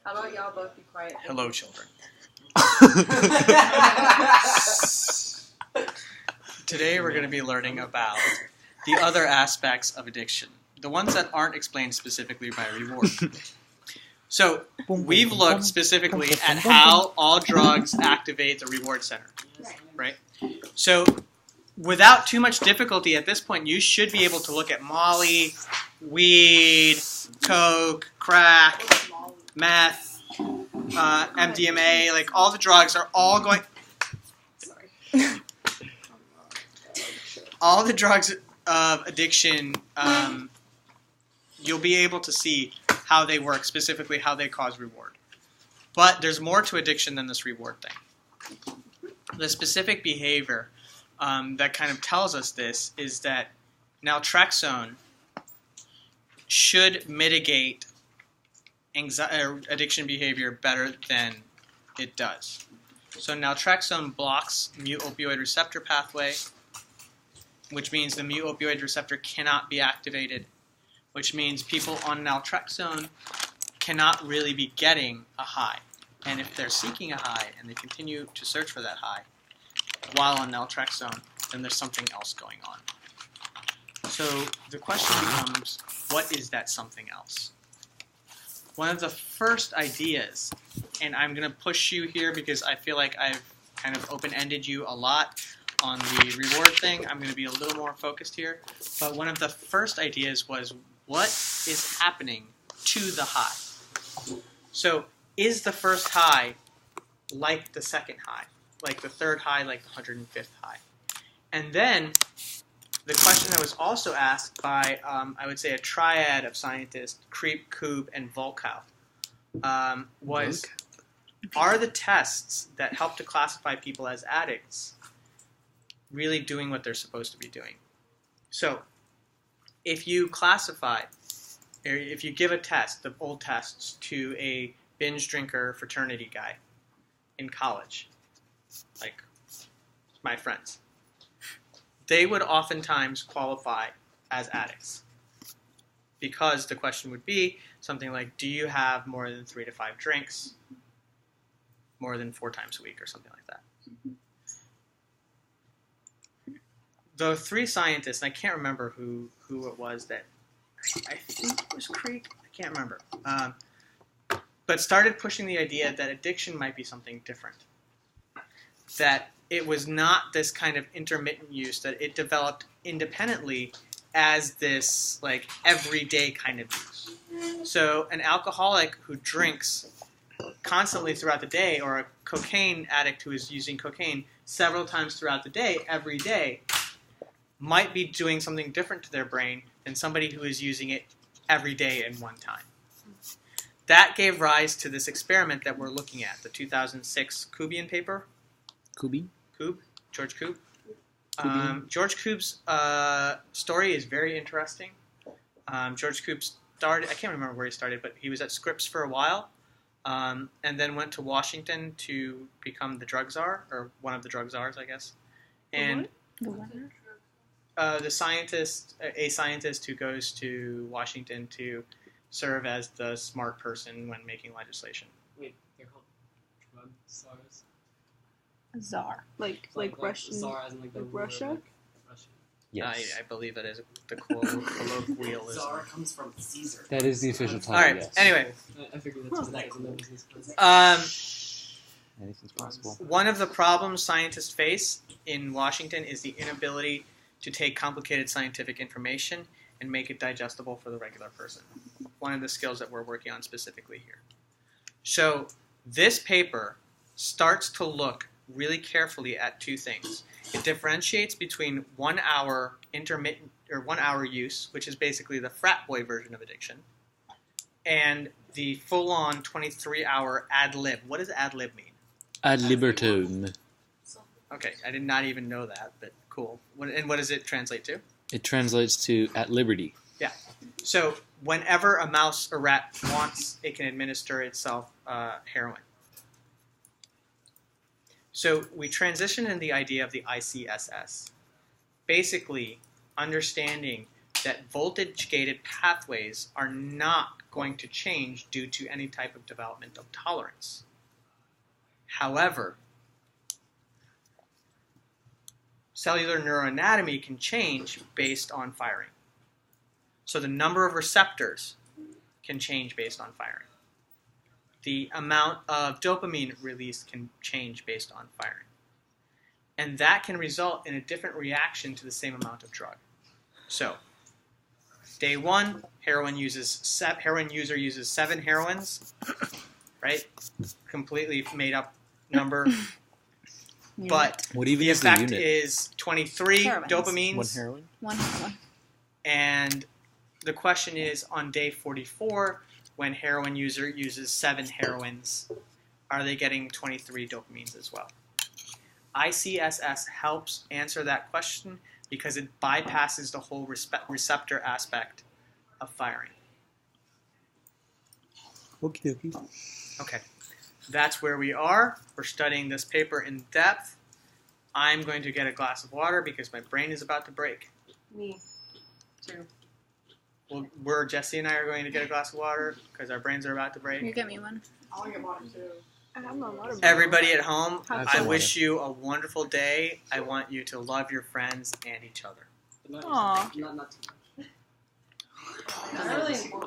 How about y'all both be quiet? Hello, children. Today we're going to be learning about the other aspects of addiction, the ones that aren't explained specifically by reward. So we've looked specifically at how all drugs activate the reward center, right? So without too much difficulty at this point, you should be able to look at Molly, weed, coke, crack, meth, MDMA, like all the drugs are all going... All the drugs of addiction, you'll be able to see how they work, specifically how they cause reward. But there's more to addiction than this reward thing. The specific behavior that kind of tells us this is that naltrexone should mitigate addiction behavior better than it does. So naltrexone blocks mu-opioid receptor pathway, which means the mu-opioid receptor cannot be activated, which means people on naltrexone cannot really be getting a high. And if they're seeking a high and they continue to search for that high while on naltrexone, then there's something else going on. So the question becomes, what is that something else? One of the first ideas, and I'm going to push you here because I feel like I've kind of open-ended you a lot on the reward thing. I'm going to be a little more focused here. But one of the first ideas was, what is happening to the high? So is the first high like the second high? Like the third high, like the 105th high? And then the question that was also asked by, I would say, a triad of scientists, Kriep, Koob, and Volkow, was, are the tests that help to classify people as addicts really doing what they're supposed to be doing? So if you classify, or if you give a test, the old tests, to a binge drinker fraternity guy in college, like my friends, they would oftentimes qualify as addicts. Because the question would be something like, do you have more than 3 to 5 drinks more than 4 times a week or something like that? The 3 scientists, and I can't remember who it was that, I think it was Kriep, I can't remember, but started pushing the idea that addiction might be something different. That it was not this kind of intermittent use, that it developed independently as this like everyday kind of use. So an alcoholic who drinks constantly throughout the day, or a cocaine addict who is using cocaine several times throughout the day, every day, might be doing something different to their brain than somebody who is using it every day in one time. That gave rise to this experiment that we're looking at, the 2006 Koobian paper. Koob? George Koob. George Koob's story is very interesting. George Koob started, I can't remember where he started, but he was at Scripps for a while, and then went to Washington to become the drug czar, or one of the drug czars, I guess. And a scientist who goes to Washington to serve as the smart person when making legislation. Wait, they're called drug czars? Czar. Like Russian. Czar as in like the like ruler, Russia? like Russia. Yes. I believe that is the colloquialism. Czar comes from Caesar. That is the official title, All right. yes. Anyway, I figured that's what that is in the business. Anything's possible. one of the problems scientists face in Washington is the inability to take complicated scientific information and make it digestible for the regular person. One of the skills that we're working on specifically here. So this paper starts to look really carefully at 2 things. It differentiates between 1 hour intermittent, or 1 hour use, which is basically the frat boy version of addiction, and the full-on 23-hour ad lib. What does ad lib mean? Ad libitum. Okay, I did not even know that, but cool. And what does it translate to? It translates to at liberty. Yeah. So whenever a mouse or rat wants, it can administer itself heroin. So we transition in the idea of the ICSS. Basically, understanding that voltage-gated pathways are not going to change due to any type of development of tolerance. However, cellular neuroanatomy can change based on firing. So the number of receptors can change based on firing. The amount of dopamine released can change based on firing. And that can result in a different reaction to the same amount of drug. So, day one, heroin user uses 7 heroines, right? Completely made up number. But What even the is the effect unit? is 23 Heroines. dopamines. One heroin? One heroin. And the question is, on day 44, when heroin user uses 7 heroines, are they getting 23 dopamines as well? ICSS helps answer that question because it bypasses the whole receptor aspect of firing. Okie dokie. Okay, that's where we are. We're studying this paper in depth. I'm going to get a glass of water because my brain is about to break. Me. Too. Well, Jesse and I are going to get a glass of water because our brains are about to break. You get me one. I'll get water too. I have my water. Everybody at home, Have I some wish you a wonderful day. I want you to love your friends and each other. But not, Aw. not too much. Not really important.